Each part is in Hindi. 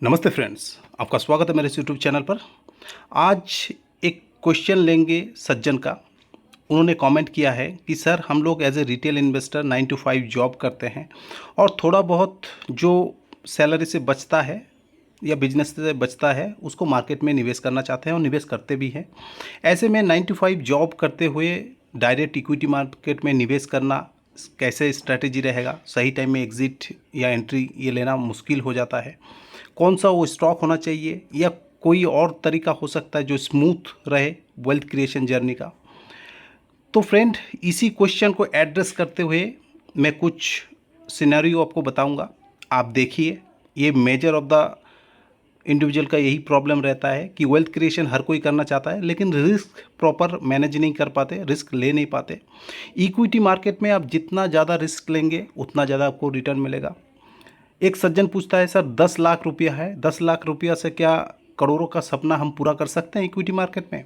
नमस्ते फ्रेंड्स, आपका स्वागत है मेरे इस यूट्यूब चैनल पर। आज एक क्वेश्चन लेंगे सज्जन का। उन्होंने कमेंट किया है कि सर हम लोग as a retail investor 9 to 5 job करते हैं और थोड़ा बहुत जो सैलरी से बचता है या बिजनेस से बचता है उसको मार्केट में निवेश करना चाहते हैं और निवेश करते भी हैं। ऐसे में 9 to 5 जॉब करते हुए डायरेक्ट इक्विटी मार्केट में निवेश करना कैसे स्ट्रैटेजी रहेगा, सही टाइम में एग्ज़िट या एंट्री ये लेना मुश्किल हो जाता है। कौन सा वो स्टॉक होना चाहिए या कोई और तरीका हो सकता है जो स्मूथ रहे वेल्थ क्रिएशन जर्नी का। तो फ्रेंड, इसी क्वेश्चन को एड्रेस करते हुए मैं कुछ सिनेरियो आपको बताऊंगा। आप देखिए, ये मेजर ऑफ द इंडिविजुअल का यही प्रॉब्लम रहता है कि वेल्थ क्रिएशन हर कोई करना चाहता है लेकिन रिस्क प्रॉपर मैनेज नहीं कर पाते, रिस्क ले नहीं पाते। इक्विटी मार्केट में आप जितना ज़्यादा रिस्क लेंगे उतना ज़्यादा आपको रिटर्न मिलेगा। एक सज्जन पूछता है सर 10 लाख रुपया है, 10 लाख रुपया से क्या करोड़ों का सपना हम पूरा कर सकते हैं इक्विटी मार्केट में?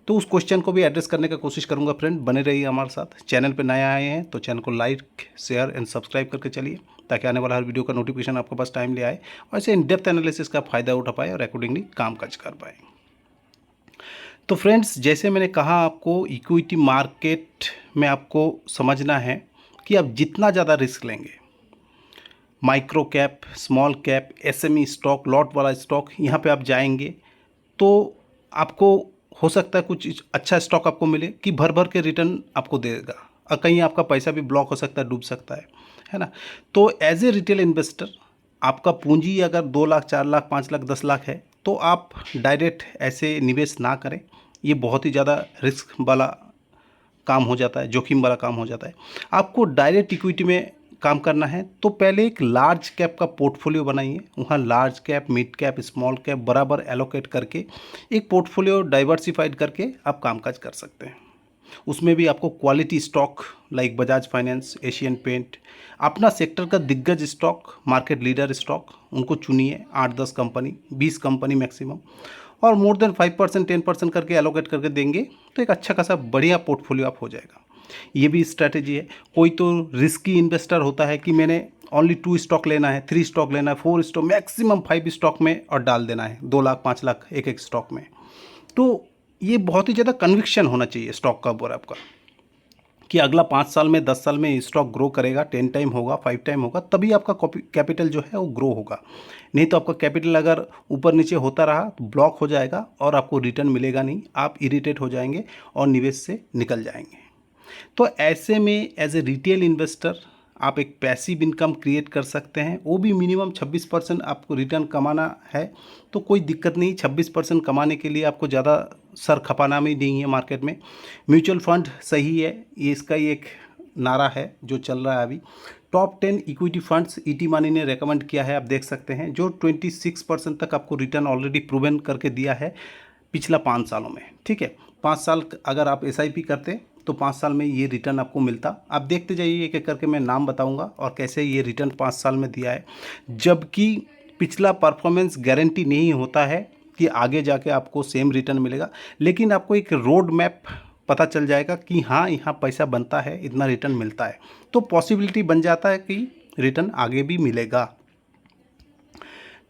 तो उस क्वेश्चन को भी एड्रेस करने का कोशिश करूंगा। फ्रेंड, बने रहिए हमारे साथ। चैनल पे नए आए हैं तो चैनल को लाइक, शेयर एंड सब्सक्राइब करके चलिए ताकि आने वाला हर वीडियो का नोटिफिकेशन आपके पास टाइम ले आए और ऐसे इन डेप्थ एनालिसिस का फ़ायदा उठा पाए और अकॉर्डिंगली काम काज कर पाए। तो फ्रेंड्स, जैसे मैंने कहा आपको इक्विटी मार्केट में आपको समझना है कि आप जितना ज़्यादा रिस्क लेंगे, micro cap, small cap, SME stock, lot वाला स्टॉक, यहाँ पे आप जाएंगे तो आपको हो सकता है कुछ अच्छा स्टॉक आपको मिले कि भर भर के रिटर्न आपको देगा और कहीं आपका पैसा भी ब्लॉक हो सकता है, डूब सकता है ना। तो एज ए रिटेल इन्वेस्टर आपका पूंजी अगर 2 लाख, 4 लाख, 5 लाख, 10 लाख है तो आप डायरेक्ट ऐसे निवेश ना करें। ये बहुत ही ज़्यादा रिस्क वाला काम हो जाता है, जोखिम वाला काम हो जाता है। आपको डायरेक्ट इक्विटी में काम करना है तो पहले एक लार्ज कैप का पोर्टफोलियो बनाइए। वहाँ large cap, mid cap, small cap बराबर एलोकेट करके एक पोर्टफोलियो डाइवर्सिफाइड करके आप कामकाज कर सकते हैं। उसमें भी आपको quality stock like Bajaj finance, Asian paint, अपना सेक्टर का दिग्गज स्टॉक, मार्केट लीडर स्टॉक, उनको चुनिए। 8-10 कंपनी, 20 कंपनी मैक्सिमम, और मोर देन 5%, 10% करके एलोकेट करके देंगे तो एक अच्छा खासा बढ़िया पोर्टफोलियो आप हो जाएगा। ये भी स्ट्रैटेजी है। कोई तो रिस्की इन्वेस्टर होता है कि मैंने ओनली 2 स्टॉक लेना है, 3 स्टॉक लेना है, 4 स्टॉक, मैक्सिमम 5 स्टॉक में और डाल देना है 2 लाख, 5 लाख एक एक स्टॉक में। तो ये बहुत ही ज़्यादा कन्विक्शन होना चाहिए स्टॉक का ऊपर आपका कि अगला 5 साल में, 10 साल में स्टॉक ग्रो करेगा, 10 टाइम होगा, 5 टाइम होगा, तभी आपका कैपिटल जो है वो ग्रो होगा। नहीं तो आपका कैपिटल अगर ऊपर नीचे होता रहा तो ब्लॉक हो जाएगा और आपको रिटर्न मिलेगा नहीं, आप इरिटेट हो जाएंगे और निवेश से निकल जाएंगे। तो ऐसे में एज ए रिटेल इन्वेस्टर आप एक पैसिव इनकम क्रिएट कर सकते हैं। वो भी मिनिमम 26% आपको रिटर्न कमाना है तो कोई दिक्कत नहीं। 26% कमाने के लिए आपको ज़्यादा सर खपाना भी नहीं है मार्केट में। म्यूचुअल फंड सही है, ये इसका ही एक नारा है जो चल रहा है अभी। Top 10 equity funds ET money ने रेकमेंड किया है, आप देख सकते हैं, जो 26% तक आपको रिटर्न ऑलरेडी प्रूवन करके दिया है पिछला 5 सालों में। ठीक है, 5 साल अगर आप एसआईपी करते तो 5 साल में ये रिटर्न आपको मिलता। आप देखते जाइए, एक एक करके मैं नाम बताऊंगा और कैसे ये रिटर्न 5 साल में दिया है। जबकि पिछला परफॉर्मेंस गारंटी नहीं होता है कि आगे जाके आपको सेम रिटर्न मिलेगा, लेकिन आपको एक रोड मैप पता चल जाएगा कि हाँ, यहाँ पैसा बनता है, इतना रिटर्न मिलता है, तो पॉसिबिलिटी बन जाता है कि रिटर्न आगे भी मिलेगा।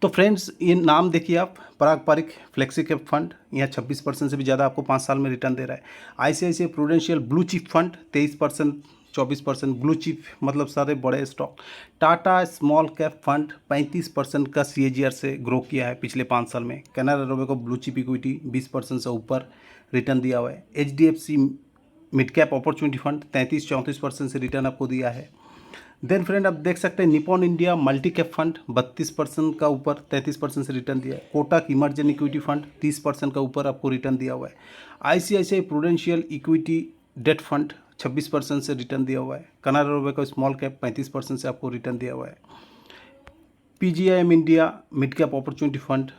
तो फ्रेंड्स, ये नाम देखिए आप, पारंपरिक फ्लेक्सी कैप फंड, यहाँ 26% से भी ज़्यादा आपको 5 साल में रिटर्न दे रहा है। ICICI prudential blue chip fund 23%, 24%, blue chip मतलब सारे बड़े stock. Tata small cap fund 35% का सीएजीआर से ग्रो किया है पिछले 5 साल में। Canara Robeco blue chip equity 20% से ऊपर रिटर्न दिया हुआ है। HDFC mid cap opportunity fund 33-34% से रिटर्न आपको दिया है। देन फ्रेंड, आप देख सकते हैं Nippon India multi cap fund 32% का ऊपर 33% से रिटर्न दिया है। कोटक इमर्जिंग इक्विटी फंड 30% का ऊपर आपको रिटर्न दिया हुआ है। ICICI prudential equity debt fund 26% से रिटर्न दिया हुआ है। कनाडा रोबेको स्मॉल कैप 35% से आपको रिटर्न दिया हुआ है। PGIM India mid cap opportunity fund,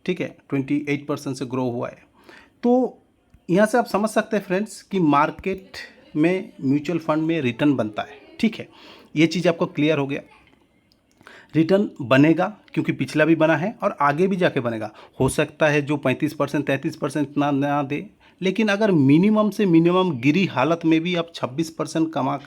ठीक है, 28% से ग्रो हुआ है। तो यहाँ से आप समझ सकते हैं फ्रेंड्स कि मार्केट में म्यूचुअल फंड में रिटर्न बनता है। ठीक है, ये चीज़ आपको क्लियर हो गया। रिटर्न बनेगा क्योंकि पिछला भी बना है और आगे भी जाके बनेगा। हो सकता है जो 35%, 33% इतना ना दे, लेकिन अगर मिनिमम से मिनिमम गिरी हालत में भी आप 26% कमा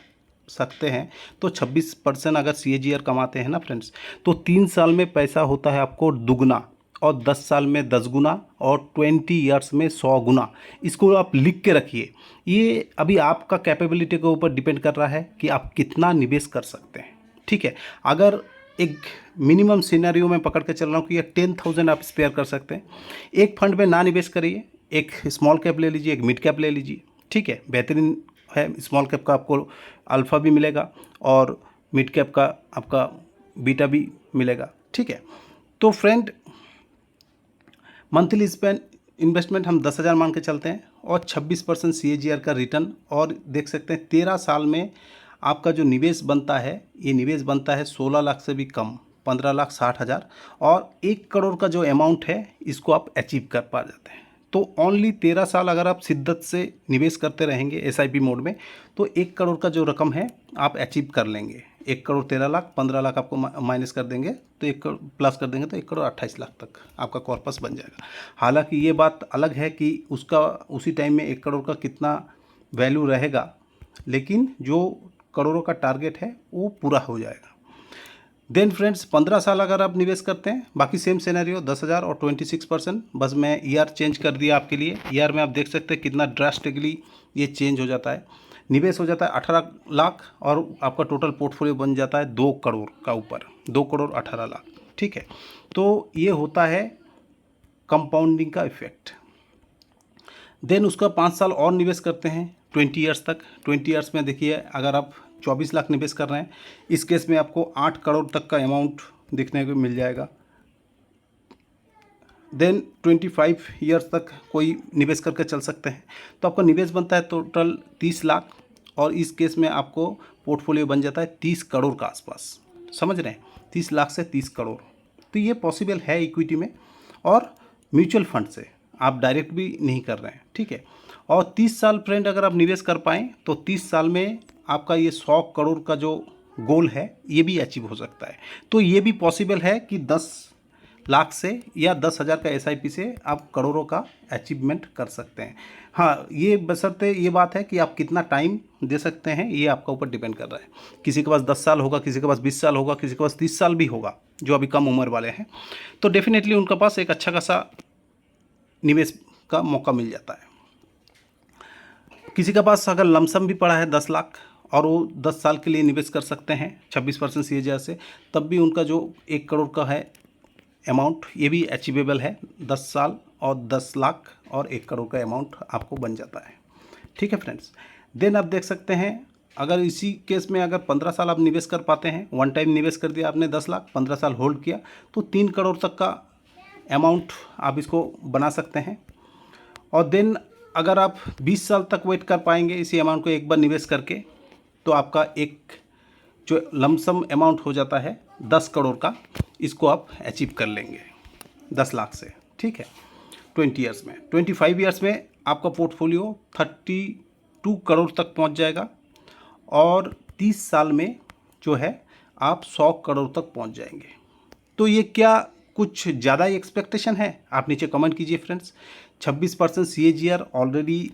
सकते हैं तो 26% अगर CAGR कमाते हैं ना फ्रेंड्स, तो 3 साल में पैसा होता है आपको दुगना, और 10 साल में 10 गुना, और 20 ईयर्स में 100 गुना। इसको आप लिख के रखिए। ये अभी आपका कैपेबिलिटी के ऊपर डिपेंड कर रहा है कि आप कितना निवेश कर सकते हैं। ठीक है, अगर एक मिनिमम सिनेरियो में पकड़ के चल रहा हूँ कि ये 10,000 आप स्पेयर कर सकते हैं, एक फंड में ना निवेश करिए, एक स्मॉल कैप ले लीजिए, एक मिड कैप ले लीजिए। ठीक है, बेहतरीन है। स्मॉल कैप का आपको अल्फ़ा भी मिलेगा और मिड कैप का आपका बीटा भी मिलेगा। ठीक है, तो फ्रेंड मंथली स्पेंड इन्वेस्टमेंट हम 10,000 मान के चलते हैं और 26% CAGR का रिटर्न, और देख सकते हैं 13 साल में आपका जो निवेश बनता है, ये निवेश बनता है 16 लाख से भी कम, 15,60,000, और 1 करोड़ का जो अमाउंट है इसको आप अचीव कर पा जाते हैं। तो ओनली 13 साल अगर आप शिद्दत से निवेश करते रहेंगे SIP मोड में, तो 1 करोड़ का जो रकम है आप अचीव कर लेंगे। 1 करोड़ 13 लाख, 15 लाख आपको माइनस कर देंगे तो 1 करोड़ प्लस कर देंगे तो 1 करोड़ 28 लाख तक आपका कॉर्पस बन जाएगा। हालांकि ये बात अलग है कि उसका उसी टाइम में 1 करोड़ का कितना वैल्यू रहेगा, लेकिन जो करोड़ों का टारगेट है वो पूरा हो जाएगा। देन फ्रेंड्स 15 साल अगर आप निवेश करते हैं, बाकी सेम सिनेरियो 10,000 और 26%, बस मैं ईयर चेंज कर दिया आपके लिए। ईयर में आप देख सकते हैं कितना ड्रास्टिकली ये चेंज हो जाता है। निवेश हो जाता है 18 लाख और आपका टोटल पोर्टफोलियो बन जाता है 2 करोड़ का ऊपर, 2 करोड़ 18 लाख। ठीक है, तो ये होता है कंपाउंडिंग का इफेक्ट। देन उसका 5 साल और निवेश करते हैं 20 ईयर्स तक। 20 ईयर्स में देखिए अगर आप 24 लाख निवेश कर रहे हैं, इस केस में आपको 8 करोड़ तक का अमाउंट दिखने को मिल जाएगा। देन 25 ईयर्स तक कोई निवेश करके चल सकते हैं, तो आपका निवेश बनता है टोटल 30 लाख, और इस केस में आपको पोर्टफोलियो बन जाता है 30 करोड़ का आसपास। समझ रहे हैं, 30 लाख से 30 करोड़। तो ये पॉसिबल है इक्विटी में और म्यूचुअल फंड से, आप डायरेक्ट भी नहीं कर रहे हैं। ठीक है, और 30 साल फ्रेंड अगर आप निवेश कर पाएँ तो 30 साल में आपका ये 100 करोड़ का जो गोल है ये भी अचीव हो सकता है। तो ये भी पॉसिबल है कि 10 लाख से या 10,000 का SIP से आप करोड़ों का अचीवमेंट कर सकते हैं। हाँ, ये बशर्ते ये बात है कि आप कितना टाइम दे सकते हैं, ये आपका ऊपर डिपेंड कर रहा है। किसी के पास 10 साल होगा, किसी के पास 20 साल होगा, किसी के पास 30 साल भी होगा, जो अभी कम उम्र वाले हैं, तो डेफिनेटली उनके पास एक अच्छा खासा निवेश का मौका मिल जाता है। किसी के पास अगर लमसम भी पड़ा है 10 लाख और वो 10 साल के लिए निवेश कर सकते हैं 26% CAGR से, तब भी उनका जो 1 करोड़ का है अमाउंट, ये भी अचीवेबल है। 10 साल और 10 लाख और 1 करोड़ का अमाउंट आपको बन जाता है। ठीक है फ्रेंड्स, देन आप देख सकते हैं अगर इसी केस में अगर 15 साल आप निवेश कर पाते हैं, वन टाइम निवेश कर दिया आपने 10 लाख, 15 साल होल्ड किया, तो 3 करोड़ तक का अमाउंट आप इसको बना सकते हैं। और देन अगर आप 20 साल तक वेट कर पाएंगे इसी अमाउंट को एक बार निवेश करके, तो आपका एक जो लमसम अमाउंट हो जाता है 10 करोड़ का, इसको आप अचीव कर लेंगे 10 लाख से। ठीक है, 20 ईयर्स में। 25 ईयर्स में आपका पोर्टफोलियो 32 करोड़ तक पहुंच जाएगा, और 30 साल में जो है आप 100 करोड़ तक पहुंच जाएंगे। तो ये क्या कुछ ज़्यादा ही एक्सपेक्टेशन है? आप नीचे कमेंट कीजिए फ्रेंड्स। 26% CAGR ऑलरेडी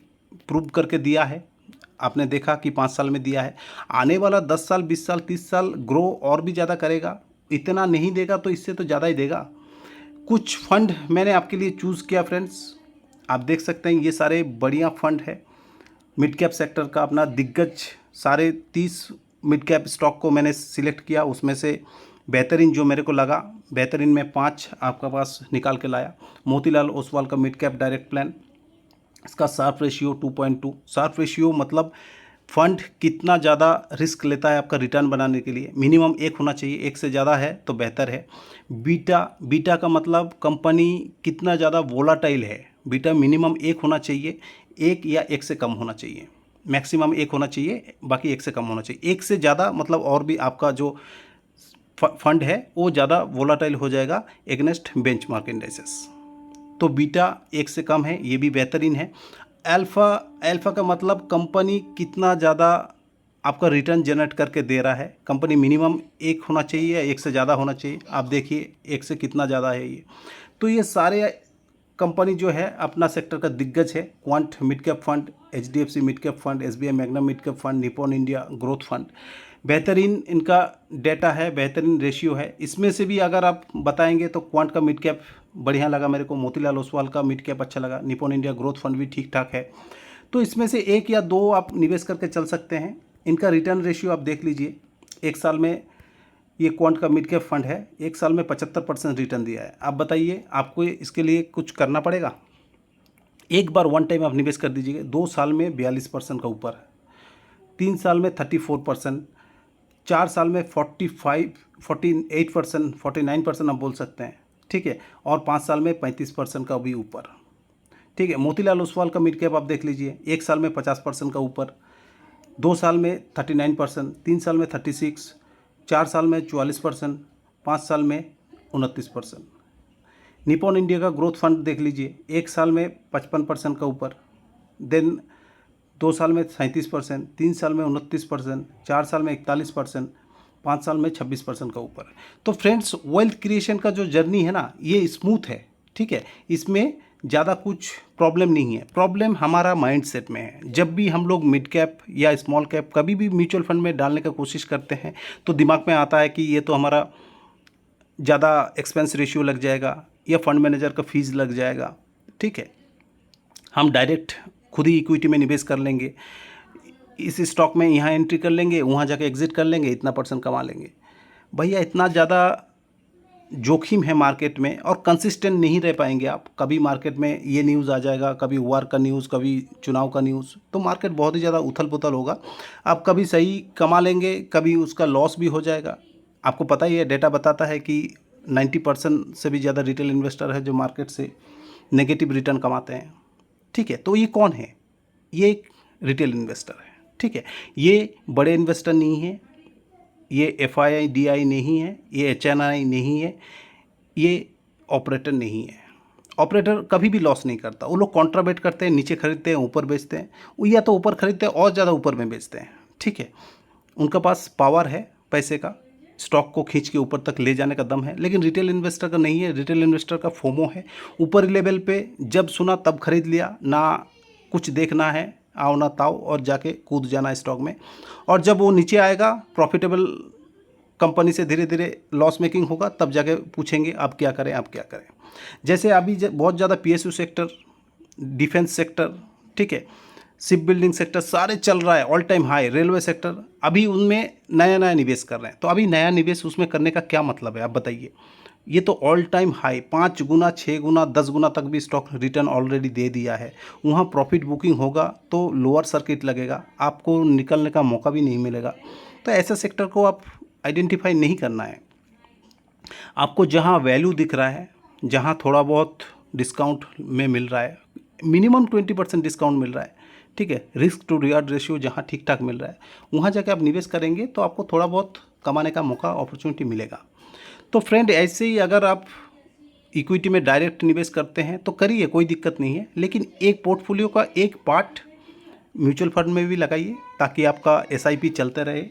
प्रूव करके दिया है, आपने देखा कि 5 साल में दिया है। आने वाला 10 साल, 20 साल, 30 साल ग्रो और भी ज़्यादा करेगा। इतना नहीं देगा तो इससे तो ज़्यादा ही देगा। कुछ फंड मैंने आपके लिए चूज़ किया फ्रेंड्स, आप देख सकते हैं ये सारे बढ़िया फंड है। मिड कैप सेक्टर का अपना दिग्गज सारे 30 मिड कैप स्टॉक को मैंने सिलेक्ट किया, उसमें से बेहतरीन जो मेरे को लगा, बेहतरीन में 5 आपका पास निकाल के लाया। मोतीलाल ओसवाल का मिड कैप डायरेक्ट प्लान, इसका शार्प रेशियो 2.2। शार्प रेशियो मतलब फंड कितना ज़्यादा रिस्क लेता है आपका रिटर्न बनाने के लिए, मिनिमम 1 होना चाहिए, 1 से ज़्यादा है तो बेहतर है। बीटा का मतलब कंपनी कितना ज़्यादा वोलाटाइल है, बीटा मिनिमम 1 होना चाहिए, 1 या 1 से कम होना चाहिए, मैक्सिमम 1 होना चाहिए, बाकी 1 से कम होना चाहिए। 1 से ज़्यादा मतलब और भी आपका जो फंड है वो ज़्यादा वोलाटाइल हो जाएगा एगेंस्ट बेंचमार्क इंडेक्सेस। तो बीटा 1 से कम है, ये भी बेहतरीन है। अल्फ़ा का मतलब कंपनी कितना ज़्यादा आपका रिटर्न जनरेट करके दे रहा है। कंपनी मिनिमम 1 होना चाहिए या 1 से ज़्यादा होना चाहिए। आप देखिए 1 से कितना ज़्यादा है ये। तो ये सारे कंपनी जो है अपना सेक्टर का दिग्गज है। Quant mid cap fund, HDFC mid cap fund, SBI Magna mid cap fund, Nippon India growth fund, बेहतरीन इनका डेटा है, बेहतरीन रेशियो है। इसमें से भी अगर आप बताएंगे तो क्वांट का मिड कैप बढ़िया लगा मेरे को, मोतीलाल ओसवाल का मिड कैप अच्छा लगा, निपॉन इंडिया ग्रोथ फंड भी ठीक ठाक है। तो इसमें से एक या दो आप निवेश करके चल सकते हैं। इनका रिटर्न रेशियो आप देख लीजिए, एक साल में, ये क्वांट का मिड कैप फंड है, एक साल में 75% रिटर्न दिया है। आप बताइए, आपको इसके लिए कुछ करना पड़ेगा? एक बार वन टाइम आप निवेश कर दीजिएगा, 2 साल में 42% का ऊपर है, 3 साल में 34%, 4 साल में 48%, 49% आप बोल सकते हैं, ठीक है, और 5 साल में 35% का भी ऊपर, ठीक है। मोतीलाल ओसवाल का मिड कैप आप देख लीजिए, एक साल में 50% का ऊपर, 2 साल में 39%, 3 साल में 36%, 4 साल में 44%, 5 साल में 29%। निपॉन इंडिया का ग्रोथ फंड देख लीजिए, एक साल में 55% का ऊपर, देन 2 साल में 37%, 3 साल में 29%, 4 साल में 41%, 5 साल में 26% का ऊपर। तो फ्रेंड्स, वेल्थ क्रिएशन का जो जर्नी है ना, ये स्मूथ है, ठीक है। इसमें ज़्यादा कुछ प्रॉब्लम नहीं है। प्रॉब्लम हमारा माइंडसेट में है। जब भी हम लोग मिड कैप या स्मॉल कैप कभी भी म्यूचुअल फंड में डालने का कोशिश करते हैं तो दिमाग में आता है कि ये तो हमारा ज़्यादा एक्सपेंस रेशियो लग जाएगा या फंड मैनेजर का फीस लग जाएगा, ठीक है। हम डायरेक्ट खुद ही इक्विटी में निवेश कर लेंगे, इस स्टॉक में यहाँ एंट्री कर लेंगे, वहाँ जाके एग्जिट कर लेंगे, इतना % कमा लेंगे। भैया, इतना ज़्यादा जोखिम है मार्केट में और कंसिस्टेंट नहीं रह पाएंगे आप। कभी मार्केट में ये न्यूज़ आ जाएगा, कभी वार का न्यूज़, कभी चुनाव का न्यूज़, तो मार्केट बहुत ही ज़्यादा उथल पुथल होगा। आप कभी सही कमा लेंगे, कभी उसका लॉस भी हो जाएगा। आपको पता ही है, डेटा बताता है कि 90% से भी ज़्यादा रिटेल इन्वेस्टर है जो मार्केट से नेगेटिव रिटर्न कमाते हैं, ठीक है। तो ये कौन है? ये एक रिटेल इन्वेस्टर है, ठीक है। ये बड़े इन्वेस्टर नहीं है, ये FII DI नहीं है, ये HNI नहीं है, ये ऑपरेटर नहीं है। ऑपरेटर कभी भी लॉस नहीं करता। वो लोग कॉन्ट्राबेट करते हैं, नीचे खरीदते हैं, ऊपर बेचते हैं, या तो ऊपर खरीदते हैं और ज़्यादा ऊपर में बेचते हैं, ठीक है। उनके पास पावर है पैसे का, स्टॉक को खींच के ऊपर तक ले जाने का दम है। लेकिन रिटेल इन्वेस्टर का नहीं है। रिटेल इन्वेस्टर का फोमो है, ऊपर लेवल पे जब सुना तब खरीद लिया, ना कुछ देखना है, आओ ना ताओ, और जाके कूद जाना स्टॉक में। और जब वो नीचे आएगा, प्रॉफिटेबल कंपनी से धीरे धीरे लॉस मेकिंग होगा, तब जाके पूछेंगे आप क्या करें, आप क्या करें। जैसे अभी बहुत ज़्यादा PSU सेक्टर, डिफेंस सेक्टर, ठीक है, शिप बिल्डिंग सेक्टर, सारे चल रहा है all time high. Railway sector, अभी उनमें नया नया निवेश कर रहे हैं। तो अभी नया निवेश उसमें करने का क्या मतलब है, आप बताइए। ये तो ऑल टाइम हाई, 5 गुना, 6 गुना, 10 गुना तक भी स्टॉक रिटर्न ऑलरेडी दे दिया है। वहाँ प्रॉफिट बुकिंग होगा तो लोअर सर्किट लगेगा, आपको निकलने का मौका भी नहीं मिलेगा। तो ऐसे सेक्टर को आप आइडेंटिफाई नहीं करना है। आपको जहाँ वैल्यू दिख रहा है, जहाँ थोड़ा बहुत डिस्काउंट में मिल रहा है, मिनिमम 20% डिस्काउंट मिल रहा है, ठीक है, रिस्क टू रिवार्ड रेशियो जहाँ ठीक ठाक मिल रहा है, वहाँ जाके आप निवेश करेंगे तो आपको थोड़ा बहुत कमाने का मौका, अपॉर्चुनिटी मिलेगा। तो फ्रेंड, ऐसे ही अगर आप इक्विटी में डायरेक्ट निवेश करते हैं तो करिए, कोई दिक्कत नहीं है। लेकिन एक पोर्टफोलियो का एक पार्ट म्यूचुअल फंड में भी लगाइए, ताकि आपका SIP चलते रहे,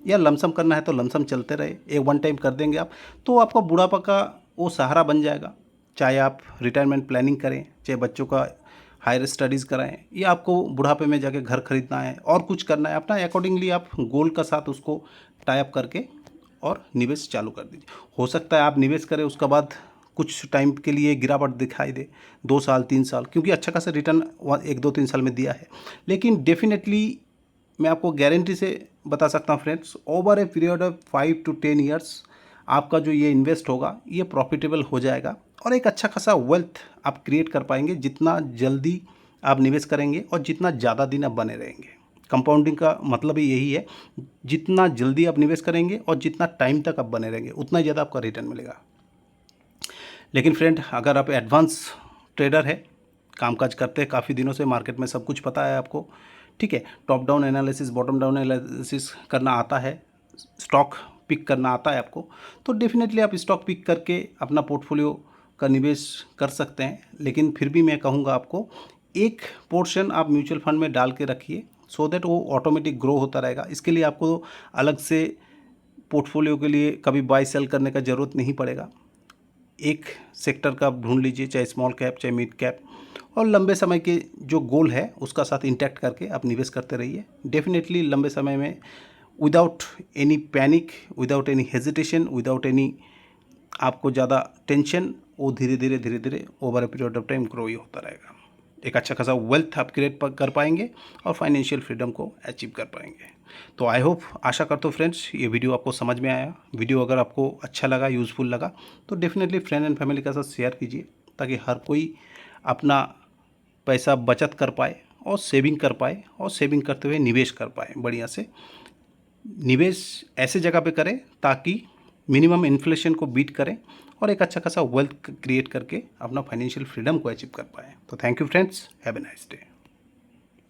या लमसम करना है तो लमसम चलते रहे। एक वन टाइम कर देंगे आप तो आपका बुढ़ापा का वो सहारा बन जाएगा। चाहे आप रिटायरमेंट प्लानिंग करें, चाहे बच्चों का हायर स्टडीज़ कराएं, या आपको बुढ़ापे में जाके घर खरीदना है और कुछ करना है, अपना अकॉर्डिंगली आप गोल का साथ उसको टाई अप करके और निवेश चालू कर दीजिए। हो सकता है आप निवेश करें, उसके बाद कुछ टाइम के लिए गिरावट दिखाई दे, 2 साल 3 साल, क्योंकि अच्छा खासा रिटर्न 1 2 3 साल में दिया है। लेकिन डेफिनेटली मैं आपको गारंटी से बता सकता हूँ friends, over a period of 5 to 10 years आपका जो ये इन्वेस्ट होगा ये प्रॉफिटेबल हो जाएगा और एक अच्छा खासा वेल्थ आप क्रिएट कर पाएंगे, जितना जल्दी आप निवेश करेंगे और जितना ज़्यादा दिन आप बने रहेंगे। कंपाउंडिंग का मतलब ही यही है, जितना जल्दी आप निवेश करेंगे और जितना टाइम तक आप बने रहेंगे, उतना ही ज़्यादा आपका रिटर्न मिलेगा। लेकिन फ्रेंड, अगर आप एडवांस ट्रेडर है, कामकाज करते हैं काफ़ी दिनों से, मार्केट में सब कुछ पता है आपको, ठीक है, top down analysis, bottom down analysis करना आता है, स्टॉक पिक करना आता है आपको, तो डेफिनेटली आप स्टॉक पिक करके अपना पोर्टफोलियो का निवेश कर सकते हैं। लेकिन फिर भी मैं कहूँगा आपको, एक पोर्शन आप म्यूचुअल फंड में डाल के रखिए, सो दैट वो ऑटोमेटिक ग्रो होता रहेगा। इसके लिए आपको अलग से पोर्टफोलियो के लिए कभी बाय सेल करने का ज़रूरत नहीं पड़ेगा। एक सेक्टर का ढूंढ लीजिए, चाहे स्मॉल कैप चाहे मिड कैप, और लंबे समय के जो गोल है उसका साथ इंटैक्ट करके आप निवेश करते रहिए। डेफिनेटली लंबे समय में without any panic, without any hesitation, without any आपको ज़्यादा टेंशन, वो धीरे धीरे over a period of time grow ही होता रहेगा। एक अच्छा खासा वेल्थ आप क्रिएट कर पाएंगे और फाइनेंशियल फ्रीडम को अचीव कर पाएंगे। तो आई होप, आशा करता हूँ फ्रेंड्स ये वीडियो आपको समझ में आया। वीडियो अगर आपको अच्छा लगा, यूज़फुल लगा, तो डेफिनेटली फ्रेंड एंड फैमिली के साथ शेयर कीजिए, ताकि हर कोई अपना पैसा बचत कर पाए और सेविंग कर पाए, और सेविंग करते हुए निवेश कर पाए। बढ़िया से निवेश ऐसे जगह पे करें ताकि मिनिमम इन्फ्लेशन को बीट करें और एक अच्छा खासा वेल्थ क्रिएट करके अपना फाइनेंशियल फ्रीडम को अचीव कर पाएँ। तो thank you friends, have a nice day.